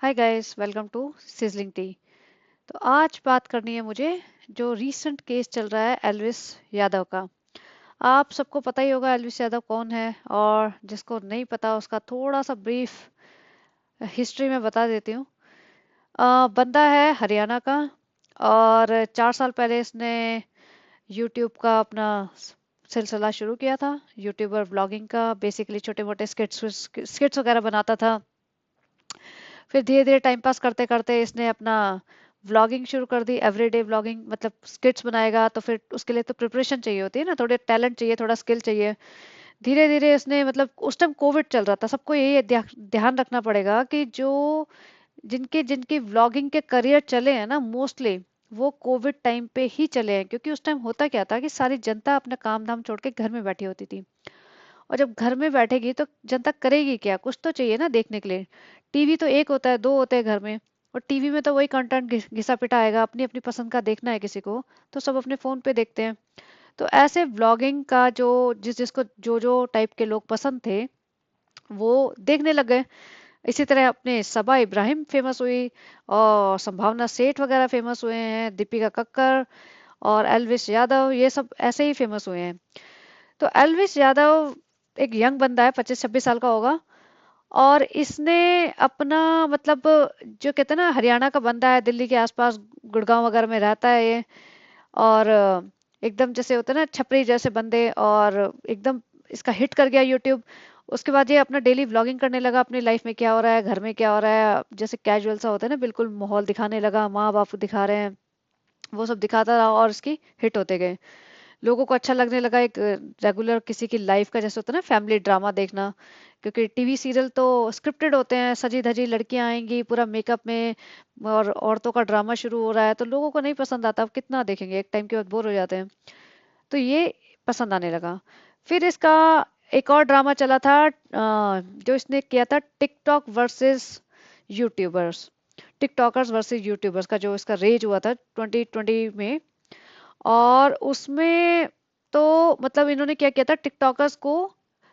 Hi guys, welcome to sizzling tea. तो आज बात करनी है मुझे जो रीसेंट केस चल रहा है एल्विस यादव का। आप सबको पता ही होगा एल्विस यादव कौन है, और जिसको नहीं पता उसका थोड़ा सा ब्रीफ हिस्ट्री में बता देती हूँ। बंदा है हरियाणा का, और 4 साल पहले इसने यूट्यूब का अपना सिलसिला शुरू किया था, यूट्यूबर ब्लॉगिंग का। बेसिकली छोटे मोटे स्किट्स स्किट्स वगैरह बनाता था। फिर धीरे धीरे टाइम पास करते करते इसने अपना व्लॉगिंग शुरू कर दी, एवरीडे व्लॉगिंग। मतलब स्किट्स बनाएगा तो फिर उसके लिए तो प्रिपरेशन चाहिए होती है ना, थोड़े टैलेंट चाहिए, थोड़ा स्किल चाहिए। धीरे धीरे इसने, मतलब उस टाइम कोविड चल रहा था, सबको यही ध्यान रखना पड़ेगा कि जो जिनके जिनके व्लॉगिंग के करियर चले हैं ना, मोस्टली वो कोविड टाइम पे ही चले हैं। क्योंकि उस टाइम होता क्या था कि सारी जनता अपना काम धाम छोड़ के घर में बैठी होती थी। और जब घर में बैठेगी तो जनता करेगी क्या, कुछ तो चाहिए ना देखने के लिए। टीवी तो एक होता है, दो होते हैं घर में, और टीवी में तो वही कंटेंट घिसा पिटा आएगा। अपनी अपनी पसंद का देखना है किसी को, तो सब अपने फोन पे देखते हैं। तो ऐसे व्लॉगिंग का जो जिस जिसको जो जो टाइप के लोग पसंद थे वो देखने लग गए। इसी तरह अपने सबा इब्राहिम फेमस हुई, और संभावना सेठ वगैरह फेमस हुए हैं, दीपिका कक्कर और एल्विस यादव, ये सब ऐसे ही फेमस हुए हैं। तो एल्विस यादव एक यंग बंदा है, 25-26 साल का होगा। और इसने अपना, मतलब जो कहते हैं ना, हरियाणा का बंदा है, दिल्ली के आसपास गुड़गांव वगैरह में रहता है ये। और एकदम जैसे होते हैं ना छपरी जैसे बंदे, और एकदम इसका हिट कर गया यूट्यूब। उसके बाद ये अपना डेली व्लॉगिंग करने लगा, अपनी लाइफ में क्या हो रहा है, घर में क्या हो रहा है, जैसे कैजुअल सा होता है ना, बिल्कुल माहौल दिखाने लगा, माँ बाप दिखा रहे हैं, वो सब दिखाता रहा, और इसकी हिट होते गए। लोगों को अच्छा लगने लगा एक रेगुलर किसी की लाइफ का, जैसे होता है ना फैमिली ड्रामा देखना। क्योंकि टीवी सीरियल तो स्क्रिप्टेड होते हैं, सजी धजी लड़कियां आएंगी पूरा मेकअप में, और औरतों का ड्रामा शुरू हो रहा है, तो लोगों को नहीं पसंद आता। अब कितना देखेंगे, एक टाइम के बाद बोर हो जाते हैं। तो ये पसंद आने लगा। फिर इसका एक और ड्रामा चला था, जो इसने किया था, TikTok versus YouTubers. TikTokers versus YouTubers का जो इसका रेज हुआ था 2020 में। और उसमें तो मतलब इन्होंने क्या किया था, टिकटॉकर्स को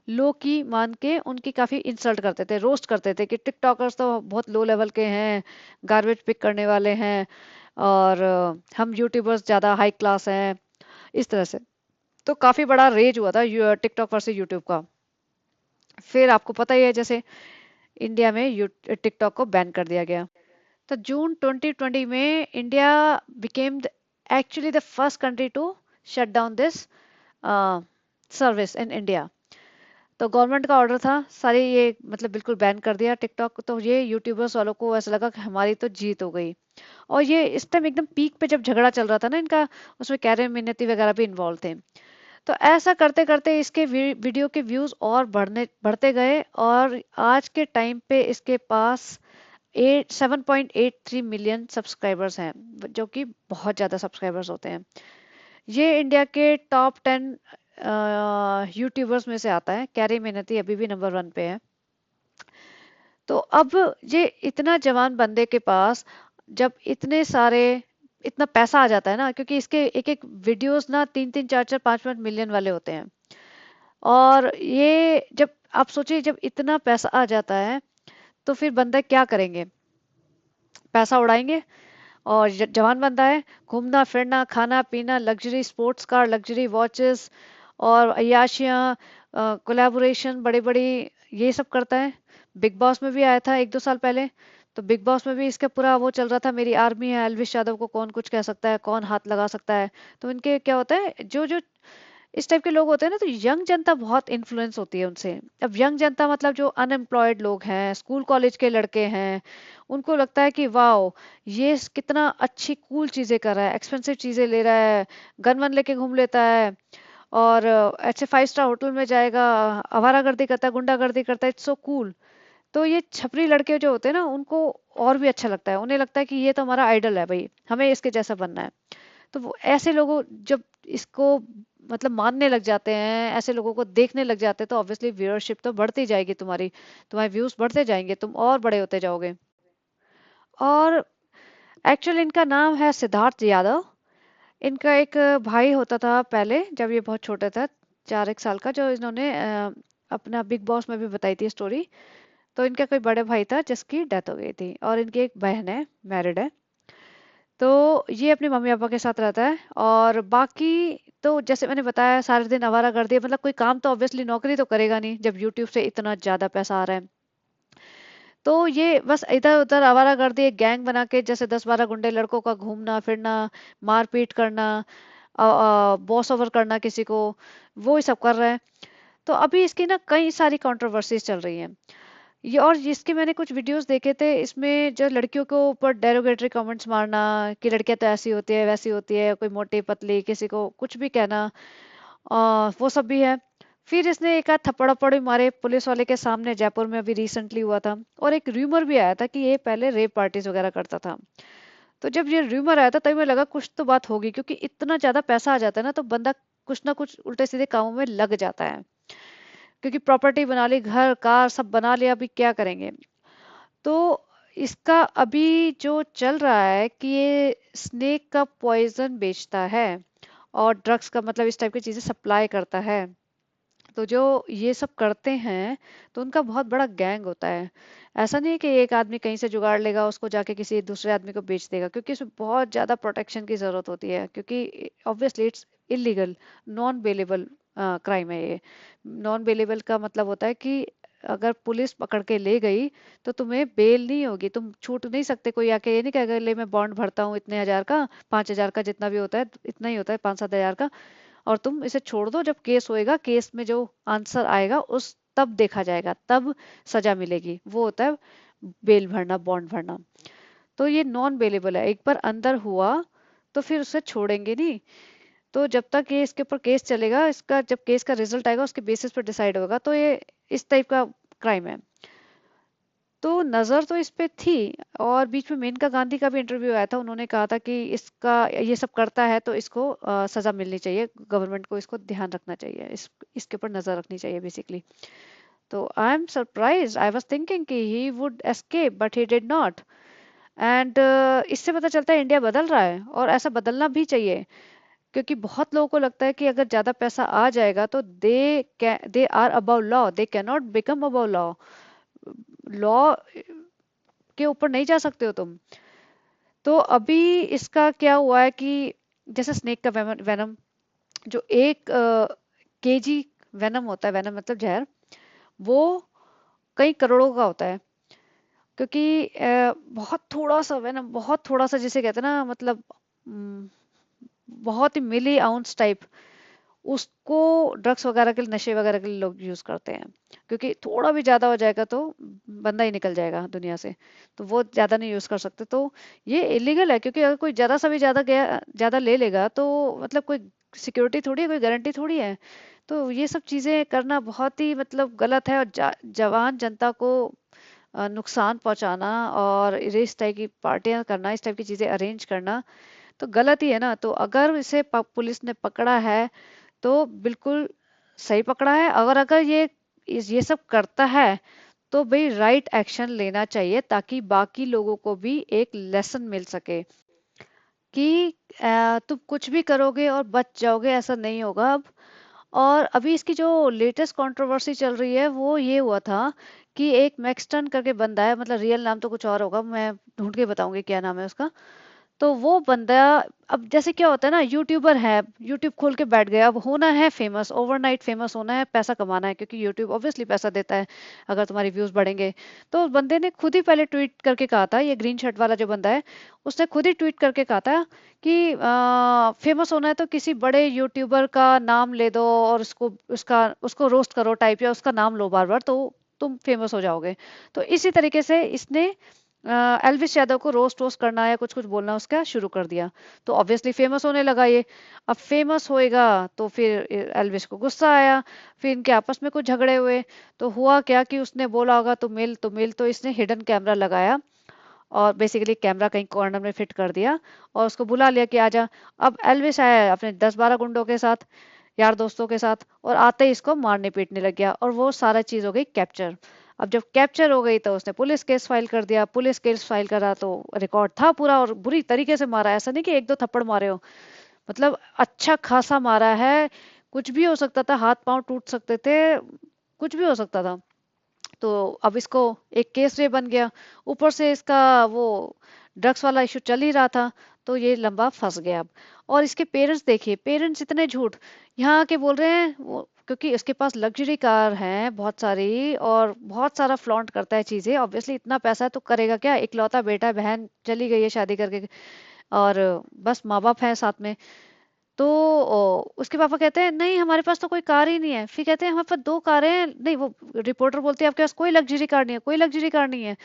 लो की मान के उनकी काफी इंसल्ट करते थे, रोस्ट करते थे कि टिकटॉकर्स तो बहुत लो लेवल के हैं, गार्बेज पिक करने वाले हैं, और हम यूट्यूबर्स ज्यादा हाई क्लास हैं, इस तरह से। तो काफी बड़ा रेज हुआ था टिकटॉक वर्सेस यूट्यूब का। फिर आपको पता ही है, जैसे इंडिया में टिकटॉक को बैन कर दिया गया। तो जून 2020 में India became actually the first country to shut down this service in India. तो गवर्नमेंट का ऑर्डर था, सारे ये मतलब बिल्कुल बैन कर दिया टिकटॉक। तो ये यूट्यूबर्स वालों को ऐसा लगा कि हमारी तो जीत हो गई। और ये इस टाइम एकदम पीक पे जब झगड़ा चल रहा था ना इनका, उसमें कैरे मिन्नती वगैरह भी इन्वॉल्व थे। तो ऐसा करते करते इसके वीडियो के व्यूज और बढ़ते गए, और आज के टाइम पे इसके पास 7.83 मिलियन सब्सक्राइबर्स हैं, जो कि बहुत ज़्यादा सब्सक्राइबर्स होते हैं। ये इंडिया के टॉप 10 यूट्यूबर्स में से आता है। कैरी मिनती अभी भी नंबर 1 पे है। तो अब ये इतना जवान बंदे के पास जब इतने सारे इतना पैसा आ जाता है ना, क्योंकि इसके एक एक वीडियोस ना 3-3, 4-4, 5-5 मिलियन वाले होते हैं। और ये जब आप सोचिए, जब इतना पैसा आ जाता है तो फिर बंदा क्या करेंगे, पैसा उड़ाएंगे। और जवान बंदा है, घूमना फिरना, खाना पीना, luxury sports car, luxury watches, और अय्याशियाँ, कोलैबोरेशन बड़ी बड़ी, ये सब करता है। बिग बॉस में भी आया था 1-2 साल पहले। तो बिग बॉस में भी इसका पूरा वो चल रहा था, मेरी आर्मी है, एल्विश यादव को कौन कुछ कह सकता है, कौन हाथ लगा सकता है। तो इनके क्या होता है, जो जो इस टाइप के लोग होते हैं ना, तो यंग जनता बहुत इन्फ्लुएंस होती है उनसे। अब यंग जनता मतलब जो अनएम्प्लॉयड लोग हैं, स्कूल कॉलेज के लड़के हैं, उनको लगता है कि वाओ, ये कितना अच्छी कूल चीजें कर रहा है, एक्सपेंसिव चीजें ले रहा है, गन वन लेके घूम लेता है, और ऐसे 5 स्टार होटल में जाएगा, आवारागर्दी करता है, गुंडागर्दी करता है, इट्स सो कूल। तो ये छपरी लड़के जो होते हैं ना, उनको और भी अच्छा लगता है, उन्हें लगता है कि ये तो हमारा आइडल है भाई, हमें इसके जैसा बनना है। तो वो ऐसे लोगों जब इसको मतलब मानने लग जाते हैं, ऐसे लोगों को देखने लग जाते हैं, तो ऑब्वियसली व्यूअरशिप तो बढ़ती जाएगी तुम्हारी, तुम्हारे व्यूज बढ़ते जाएंगे, तुम और बड़े होते जाओगे। और एक्चुअली इनका नाम है सिद्धार्थ यादव। इनका एक भाई होता था पहले, जब ये बहुत छोटा था, 4 एक साल का, जो इन्होंने अपना बिग बॉस में भी बताई थी स्टोरी। तो इनका कोई बड़े भाई था जिसकी डेथ हो गई थी, और इनकी एक बहन है, मैरिड है। तो ये अपने मम्मी पापा के साथ रहता है, और बाकी तो जैसे मैंने बताया सारे दिन आवारागर्दी, मतलब कोई काम तो ऑब्वियसली नौकरी तो करेगा नहीं जब यूट्यूब से इतना ज्यादा पैसा आ रहा है। तो ये बस इधर उधर आवारागर्दी एक गैंग बना के, जैसे 10-12 गुंडे लड़कों का घूमना फिरना, मारपीट करना, बॉस ओवर करना किसी को, वो ही सब कर रहा है। तो अभी इसकी ना कई सारी कंट्रोवर्सीज चल रही हैं ये, और जिसके मैंने कुछ वीडियोस देखे थे, इसमें जो लड़कियों के ऊपर डेरोगेटरी कमेंट्स मारना कि लड़कियां तो ऐसी होती है वैसी होती है, कोई मोटी पतली, किसी को कुछ भी कहना, वो सब भी है। फिर इसने एक आध थप्पड़ भी मारे पुलिस वाले के सामने, जयपुर में अभी रिसेंटली हुआ था। और एक र्यूमर भी आया था कि ये पहले रेप पार्टीज वगैरह करता था। तो जब ये र्यूमर आया था तभी मुझे लगा कुछ तो बात होगी, क्योंकि इतना ज्यादा पैसा आ जाता है ना, तो बंदा कुछ ना कुछ उल्टे सीधे कामों में लग जाता है, क्योंकि प्रॉपर्टी बना ली, घर कार सब बना लिया, अभी क्या करेंगे। तो इसका अभी जो चल रहा है कि ये स्नेक का पॉइजन बेचता है, और ड्रग्स का मतलब इस टाइप की चीजें सप्लाई करता है। तो जो ये सब करते हैं, तो उनका बहुत बड़ा गैंग होता है। ऐसा नहीं है कि एक आदमी कहीं से जुगाड़ लेगा उसको जाके किसी दूसरे आदमी को बेच देगा, क्योंकि इसमें बहुत ज्यादा प्रोटेक्शन की जरूरत होती है, क्योंकि obviously it's illegal, non bailable crime है ये। नॉन बेलेबल का मतलब होता है कि अगर पुलिस पकड़ के ले गई तो तुम्हें बेल नहीं होगी, तुम छूट नहीं सकते। कोई आके ये नहीं कहेगा ले मैं बॉन्ड भरता हूँ इतने हजार का, 5,000 का, जितना भी होता है इतना ही होता है, 5-7 हजार का, और तुम इसे छोड़ दो। जब केस होएगा, केस में जो आंसर आएगा उस तब देखा जाएगा, तब सजा मिलेगी, वो होता है बेल भरना, बॉन्ड भरना। तो ये नॉन बेलेबल है, एक बार अंदर हुआ तो फिर उसे छोड़ेंगे नहीं। तो जब तक ये इसके ऊपर केस चलेगा, इसका जब केस का रिजल्ट आएगा उसके बेसिस पर डिसाइड होगा। तो ये इस टाइप का क्राइम है। तो नजर तो इस पे थी। और बीच में मेनका गांधी का भी इंटरव्यू आया था, उन्होंने कहा था कि इसका ये सब करता है तो इसको सजा मिलनी चाहिए, गवर्नमेंट को इसको ध्यान रखना चाहिए, इसके ऊपर नजर रखनी चाहिए बेसिकली। तो I am surprise, I was thinking कि he would escape but he did not. And इससे पता चलता है इंडिया बदल रहा है, और ऐसा बदलना भी चाहिए। क्योंकि बहुत लोगों को लगता है कि अगर ज्यादा पैसा आ जाएगा तो they are above law, they can not become above law. Law के ऊपर नहीं जा सकते हो तुम। तो अभी इसका क्या हुआ है कि जैसे स्नेक का वेनम, जो 1 केजी वेनम होता है, वेनम मतलब जहर, वो कई करोड़ों का होता है। क्योंकि बहुत थोड़ा सा वेनम, बहुत थोड़ा सा जिसे कहते हैं ना, मतलब बहुत ही मिली आउंस टाइप, उसको ड्रग्स वगैरह के लिए, नशे वगैरह के लिए लोग यूज करते हैं। क्योंकि थोड़ा भी ज्यादा हो जाएगा तो बंदा ही निकल जाएगा दुनिया से, तो वो ज्यादा नहीं यूज कर सकते। तो ये इलीगल है, क्योंकि अगर कोई जरा सा भी ज्यादा गया, ज्यादा ले लेगा, तो मतलब कोई सिक्योरिटी थोड़ी है, कोई गारंटी थोड़ी है। तो ये सब चीजें करना बहुत ही मतलब गलत है, और जवान जनता को नुकसान पहुंचाना, और इस टाइप की पार्टियां करना, इस टाइप की चीजें अरेंज करना, तो गलत ही है ना। तो अगर इसे पुलिस ने पकड़ा है तो बिल्कुल सही पकड़ा है। अगर अगर ये सब करता है तो भाई राइट एक्शन लेना चाहिए, ताकि बाकी लोगों को भी एक लेसन मिल सके कि तुम कुछ भी करोगे और बच जाओगे, ऐसा नहीं होगा अब। और अभी इसकी जो लेटेस्ट कंट्रोवर्सी चल रही है वो ये हुआ था कि एक मैक्सटन करके बंदा है, मतलब रियल नाम तो कुछ और होगा, मैं ढूंढ के बताऊंगी क्या नाम है उसका। तो वो बंदा, अब जैसे क्या होता है ना, यूट्यूबर है, यूट्यूब खोल के बैठ गया, अब होना है फेमस, ओवरनाइट फेमस होना है, पैसा कमाना है, क्योंकि यूट्यूब ऑब्वियसली पैसा देता है अगर तुम्हारी व्यूज बढ़ेंगे। तो उस बंदे ने खुद ही पहले ट्वीट करके कहा था, ये ग्रीन शर्ट वाला जो बंदा है, उसने खुद ही ट्वीट करके कहा था कि फेमस होना है तो किसी बड़े यूट्यूबर का नाम ले दो, और उसको रोस्ट करो टाइप, या उसका नाम लो बार बार, तो तुम फेमस हो जाओगे। तो इसी तरीके से इसने एल्विस यादव को रोस्ट वोस्ट करना या कुछ कुछ बोलना उसका शुरू कर दिया। तो ऑब्वियसली फेमस होने लगा ये। अब फेमस होएगा तो फिर एल्विस को गुस्सा आया, फिर इनके आपस में कुछ झगड़े हुए। तो हुआ क्या कि उसने बोला होगा तो मिल, तो इसने हिडन कैमरा लगाया, और बेसिकली कैमरा कहीं कॉर्नर में फिट कर दिया, और उसको बुला लिया कि आजा। अब एल्विस आया है अपने 10-12 गुंडों के साथ, यार दोस्तों के साथ, और आते ही इसको मारने पीटने लग गया, और वो सारा चीज हो गई कैप्चर। अब जब कैप्चर हो गई तो उसने पुलिस केस फाइल कर दिया, पुलिस केस फाइल करा तो रिकॉर्ड था पूरा, और बुरी तरीके से मारा, ऐसा नहीं कि एक दो थप्पड़ मारे हो, मतलब अच्छा खासा मारा है। कुछ भी हो सकता था, हाथ पांव टूट सकते थे, कुछ भी हो सकता था। तो अब इसको एक केस ये बन गया, ऊपर से इसका वो ड्रग्स वाला इशू चल ही रहा था, तो ये लंबा फंस गया अब। और इसके पेरेंट्स देखिए, पेरेंट्स इतने झूठ, यहाँ के बोल रहे हैं वो, क्योंकि इसके पास लग्जरी कार हैं बहुत सारी और बहुत सारा फ्लॉन्ट करता है चीजें, ऑब्वियसली इतना पैसा है तो करेगा क्या, इकलौता बेटा है, बहन चली गई है शादी करके, और बस माँ बाप है साथ में। तो उसके पापा कहते हैं नहीं हमारे पास तो कोई कार ही नहीं है, फिर कहते हैं हमारे पास दो कारें हैं, नहीं वो रिपोर्टर बोलती है आपके पास कोई लग्जरी कार नहीं है, कोई लग्जरी कार नहीं है।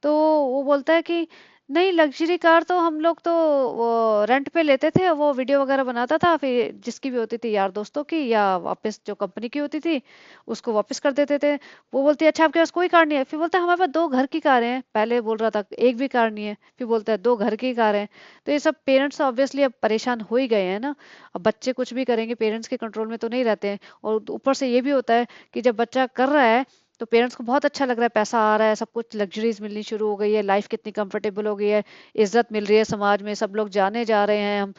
तो वो बोलता है कि नहीं लग्जरी कार तो हम लोग तो वो रेंट पे लेते थे, वो वीडियो वगैरह बनाता था, फिर जिसकी भी होती थी यार दोस्तों की या वापस जो कंपनी की होती थी उसको वापस कर देते थे। वो बोलती है अच्छा आपके पास कोई कार नहीं है, फिर बोलता है हमारे पास दो घर की कारें हैं, पहले बोल रहा था एक भी कार नहीं है, फिर बोलता है दो घर की कार हैं। तो ये सब पेरेंट्स ऑब्वियसली अब परेशान हो ही गए हैं ना, अब बच्चे कुछ भी करेंगे पेरेंट्स के कंट्रोल में तो नहीं रहते हैं। और ऊपर से ये भी होता है कि जब बच्चा कर रहा है तो पेरेंट्स को बहुत अच्छा लग रहा है, पैसा आ रहा है, सब कुछ लग्जरीज मिलनी शुरू हो गई है, लाइफ कितनी कंफर्टेबल हो गई है, इज्जत मिल रही है समाज में, सब लोग जाने जा रहे हैं हम,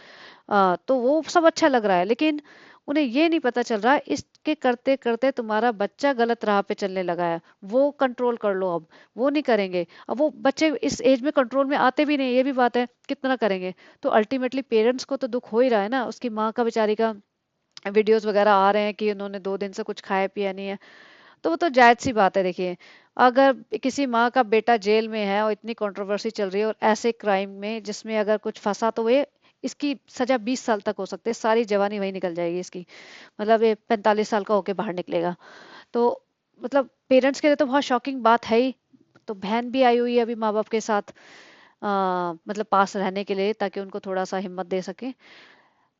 तो वो सब अच्छा लग रहा है। लेकिन उन्हें ये नहीं पता चल रहा है इसके करते करते तुम्हारा बच्चा गलत राह पे चलने लगा है, वो कंट्रोल कर लो अब। वो नहीं करेंगे, अब वो बच्चे इस एज में कंट्रोल में आते भी नहीं, ये भी बात है, कितना करेंगे। तो अल्टीमेटली पेरेंट्स को तो दुख हो ही रहा है ना, उसकी माँ का बेचारी का वीडियोस वगैरह आ रहे हैं कि उन्होंने 2 दिन से कुछ खाया पिया नहीं है, तो वो तो जायज सी बात है। देखिए अगर किसी माँ का बेटा जेल में है और इतनी कंट्रोवर्सी चल रही है और ऐसे क्राइम में जिसमें अगर कुछ फंसा तो ये इसकी सजा 20 साल तक हो सकती है, सारी जवानी वही निकल जाएगी इसकी, मतलब ये 45 साल का होके बाहर निकलेगा। तो मतलब पेरेंट्स के लिए तो बहुत शॉकिंग बात है ही। तो बहन भी आई हुई है अभी माँ बाप के साथ, मतलब पास रहने के लिए, ताकि उनको थोड़ा सा हिम्मत दे सके।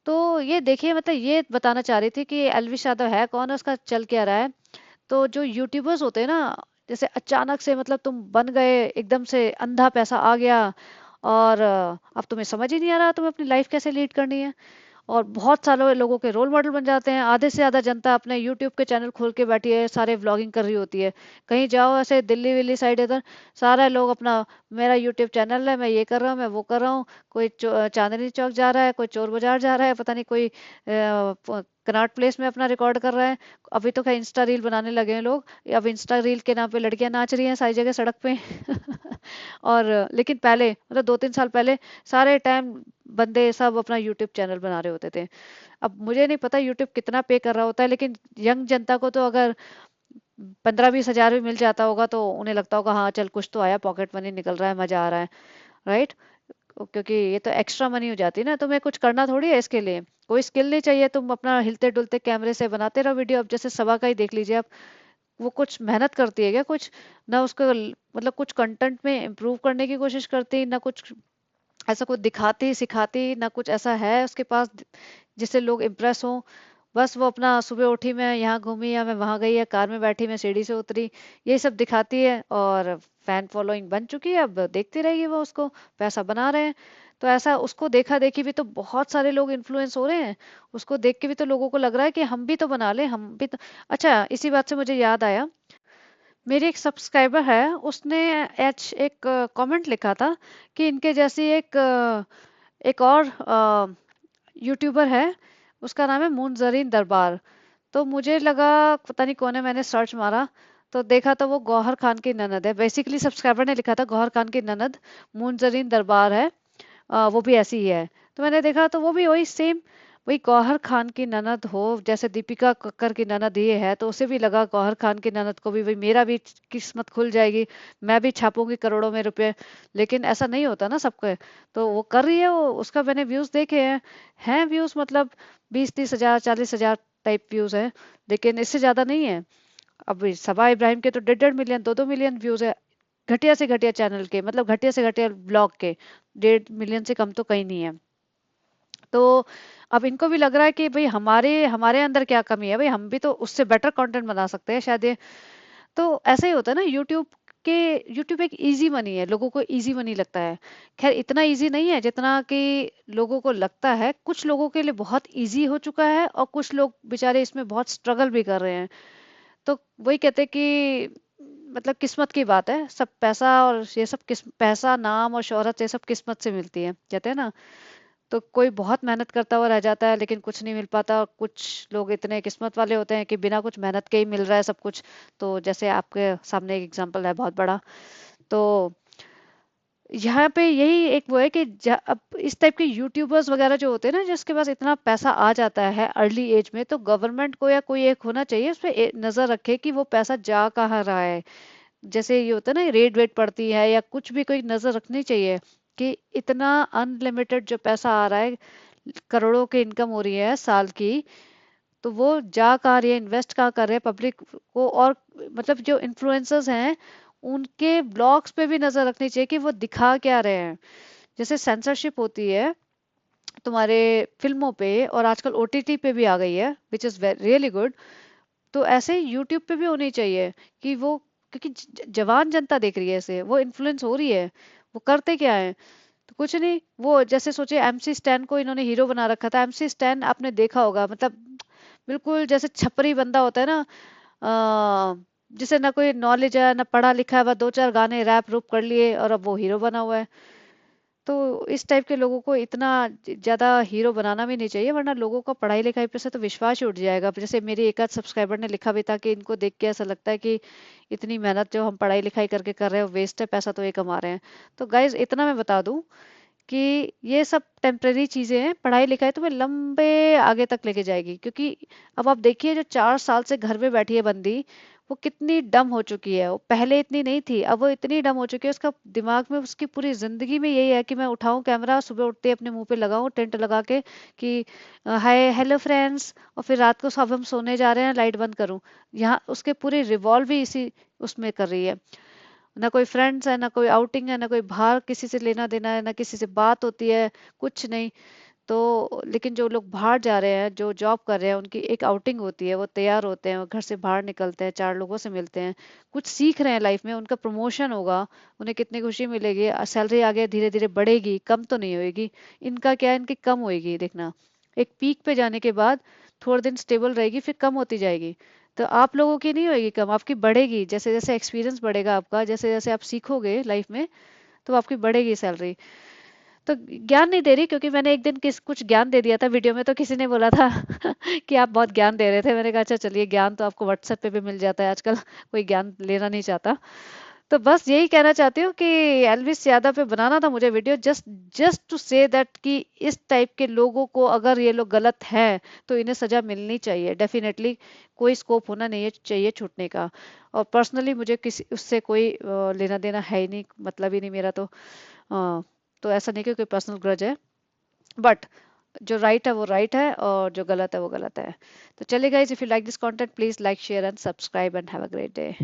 तो ये देखिए, मतलब ये बताना चाह रही थी कि एलविश यादव है कौन है, उसका चल क्या रहा है। तो जो यूट्यूबर्स होते हैं ना, जैसे अचानक से मतलब तुम बन गए एकदम से, अंधा पैसा आ गया और अब तुम्हें समझ ही नहीं आ रहा तुम्हें अपनी लाइफ कैसे लीड करनी है, और बहुत सारे लोगों के रोल मॉडल बन जाते हैं। आधे से ज्यादा जनता अपने यूट्यूब के चैनल खोल के बैठी है, सारे व्लॉगिंग कर रही होती है। कहीं जाओ ऐसे दिल्ली विल्ली साइड इधर, सारे लोग अपना मेरा यूट्यूब चैनल है, मैं ये कर रहा हूँ, मैं वो कर रहा हूँ। कोई चांदनी चौक जा रहा है, कोई चोर बाजार जा रहा है, पता नहीं कोई कनॉट प्लेस में अपना रिकॉर्ड कर रहा है। अभी तो क्या इंस्टा रील बनाने लगे हैं लोग, अब इंस्टा रील के नाम पे लड़कियां नाच रही हैं सारी जगह सड़क पे और लेकिन पहले मतलब 2-3 साल पहले सारे टाइम बंदे सब अपना यूट्यूब चैनल बना रहे होते थे। अब मुझे नहीं पता यूट्यूब कितना पे कर रहा होता है, लेकिन यंग जनता को तो अगर 15-20 हजार भी मिल जाता होगा तो उन्हें लगता होगा हाँ चल कुछ तो आया, पॉकेट मनी निकल रहा है, मजा आ रहा है, राइट। क्योंकि ये तो एक्स्ट्रा मनी हो जाती है ना, तुम्हें कुछ करना थोड़ी है इसके लिए, कोई स्किल नहीं चाहिए, तुम अपना हिलते डुलते कैमरे से बनाते रहो वीडियो। अब जैसे सबा का ही देख लीजिए आप, वो कुछ मेहनत करती है क्या कुछ, ना उसको मतलब कुछ कंटेंट में इम्प्रूव करने की कोशिश करती, ना कुछ ऐसा कुछ दिखाती सिखाती, ना कुछ ऐसा है उसके पास जिससे लोग इम्प्रेस हों। बस वो अपना सुबह उठी मैं यहाँ घूमी या मैं वहां गई या कार में बैठी मैं सीढ़ी से उतरी, यही सब दिखाती है, और फैन फॉलोइंग बन चुकी है, अब देखती रहेगी वो उसको, पैसा बना रहे हैं। तो ऐसा उसको देखा देखी भी तो बहुत सारे लोग इन्फ्लुएंस हो रहे हैं, उसको देख के भी तो लोगों को लग रहा है कि हम भी तो बना लें, हम भी तो। अच्छा इसी बात से मुझे याद आया, मेरी एक सब्सक्राइबर है, उसने एच एक कमेंट लिखा था कि इनके जैसी एक और यूट्यूबर है, उसका नाम है मुनजरीन दरबार। तो मुझे लगा पता नहीं कौन है, मैंने सर्च मारा तो देखा तो वो गौहर खान की ननद है, बेसिकली सब्सक्राइबर ने लिखा था गौहर खान की ननद मुनजरीन दरबार है, वो भी ऐसी ही है। तो मैंने देखा तो वो भी वही सेम, वही गौहर खान की ननद हो, जैसे दीपिका कक्कर की ननद ये है, तो उसे भी लगा गौहर खान की ननद को भी भाई मेरा भी किस्मत खुल जाएगी, मैं भी छापूंगी करोड़ों में रुपए। लेकिन ऐसा नहीं होता ना सबके। तो वो कर रही है, वो उसका मैंने व्यूज देखे हैं व्यूज मतलब 20-30 हजार 40 हजार टाइप व्यूज है, लेकिन इससे ज्यादा नहीं है। अब सबा इब्राहिम के तो 1.5-1.5 मिलियन 2-2 मिलियन व्यूज है, घटिया से घटिया चैनल के, मतलब घटिया से घटिया ब्लॉग के 1.5 मिलियन से कम तो कहीं नहीं है। तो अब इनको भी लग रहा है कि भाई हमारे हमारे अंदर क्या कमी है, भाई हम भी तो उससे बेटर कंटेंट बना सकते हैं शायद ये। तो ऐसा ही होता है ना यूट्यूब के, यूट्यूब एक इजी मनी है, लोगों को इजी मनी लगता है। खैर इतना इजी नहीं है जितना कि लोगों को लगता है, कुछ लोगों के लिए बहुत इजी हो चुका है और कुछ लोग बेचारे इसमें बहुत स्ट्रगल भी कर रहे हैं। तो वही कहते हैं कि मतलब किस्मत की बात है, सब पैसा और ये सब पैसा नाम और शोहरत ये सब किस्मत से मिलती है कहते हैं ना। तो कोई बहुत मेहनत करता हुआ रह जाता है लेकिन कुछ नहीं मिल पाता। कुछ लोग इतने किस्मत वाले होते हैं कि बिना कुछ मेहनत के ही मिल रहा है सब कुछ। तो जैसे आपके सामने एक एग्जांपल है बहुत बड़ा। तो यहाँ पे यही एक वो है कि अब इस टाइप के यूट्यूबर्स वगैरह जो होते हैं ना, जिसके पास इतना पैसा आ जाता है अर्ली एज में, तो गवर्नमेंट को या कोई एक होना चाहिए उस पर नजर रखे कि वो पैसा जा कहाँ रहा है। जैसे ये होता है ना, रेड वेट पड़ती है या कुछ भी, कोई नजर रखनी चाहिए कि इतना अनलिमिटेड जो पैसा आ रहा है, करोड़ों की इनकम हो रही है साल की, तो वो जा कहाँ रही है, इन्वेस्ट कहाँ कर रहे हैं पब्लिक को। और मतलब जो इन्फ्लुएंसर्स हैं उनके ब्लॉग्स पे भी नजर रखनी चाहिए कि वो दिखा क्या रहे हैं। जैसे सेंसरशिप होती है तुम्हारे फिल्मों पे, और आजकल ओटीटी पे भी आ गई है, विच इज रियली गुड। तो ऐसे यूट्यूब पे भी होनी चाहिए कि वो, क्योंकि जवान जनता देख रही है इसे, वो इन्फ्लुएंस हो रही है। वो करते क्या है? तो कुछ नहीं, वो जैसे सोचिए एमसी स्टैन को इन्होंने हीरो बना रखा था। एमसी स्टैन आपने देखा होगा, मतलब बिल्कुल जैसे छपरी बंदा होता है ना, जिसे ना कोई नॉलेज है ना पढ़ा लिखा है, बस दो चार गाने रैप रूप कर लिए और अब वो हीरो बना हुआ है। तो इस टाइप के लोगों को इतना ज्यादा हीरो बनाना भी नहीं चाहिए, वरना लोगों का पढ़ाई लिखाई पे से तो विश्वास ही उठ जाएगा। अब जैसे मेरी एक आध सब्सक्राइबर ने लिखा भी था कि इनको देख के ऐसा लगता है कि इतनी मेहनत जो हम पढ़ाई लिखाई करके कर रहे हैं वेस्ट है, पैसा तो ये कमा रहे हैं। तो गाइज इतना मैं बता दूं कि ये सब टेम्पररी चीजें हैं। पढ़ाई लिखाई तुम्हें लंबे आगे तक लेके जाएगी। क्योंकि अब आप देखिए, जो 4 साल से घर में बैठी है बंदी, वो कितनी डम हो चुकी है। वो पहले इतनी नहीं थी, अब वो इतनी डम हो चुकी है। उसका दिमाग में, उसकी पूरी जिंदगी में यही है कि मैं उठाऊं कैमरा, सुबह उठते ही अपने मुंह पे लगाऊं टेंट लगा के कि हाय हेलो फ्रेंड्स, और फिर रात को सब हम सोने जा रहे हैं लाइट बंद करूं। यहाँ उसके पूरी रिवॉल्व ही इसी उसमें कर रही है। ना कोई फ्रेंड्स है, ना कोई आउटिंग है, ना कोई बाहर किसी से लेना देना है, ना किसी से बात होती है, कुछ नहीं। तो लेकिन जो लोग बाहर जा रहे हैं, जो जॉब कर रहे हैं, उनकी एक आउटिंग होती है, वो तैयार होते हैं, वो घर से बाहर निकलते हैं, चार लोगों से मिलते हैं, कुछ सीख रहे हैं लाइफ में, उनका प्रमोशन होगा, उन्हें कितनी खुशी मिलेगी, सैलरी आगे धीरे धीरे बढ़ेगी, कम तो नहीं होएगी। इनका क्या है, इनकी कम होएगी देखना। एक पीक पे जाने के बाद थोड़े दिन स्टेबल रहेगी, फिर कम होती जाएगी। तो आप लोगों की नहीं होएगी कम, आपकी बढ़ेगी। जैसे जैसे एक्सपीरियंस बढ़ेगा आपका, जैसे जैसे आप सीखोगे लाइफ में, तो आपकी बढ़ेगी सैलरी। तो ज्ञान नहीं दे रही, क्योंकि मैंने एक दिन कुछ ज्ञान दे दिया था वीडियो में, तो किसी ने बोला था कि आप बहुत ज्ञान दे रहे थे। मैंने कहा अच्छा चलिए, ज्ञान तो आपको व्हाट्सएप पे भी मिल जाता है आजकल, कोई ज्ञान लेना नहीं चाहता। तो बस यही कहना चाहती हूँ कि एल्विस यादव पे बनाना था मुझे video, just just to say that कि इस टाइप के लोगों को, अगर ये लोग गलत हैं तो इन्हें सजा मिलनी चाहिए डेफिनेटली। कोई स्कोप होना नहीं चाहिए छूटने का। और पर्सनली मुझे किसी उससे कोई लेना देना है ही नहीं, मतलब ही नहीं मेरा तो। तो ऐसा नहीं कि कोई पर्सनल ग्रज है, बट जो राइट है वो राइट है, और जो गलत है वो गलत है। तो चलिए guys, if you like this content, please like share and subscribe and have a great day.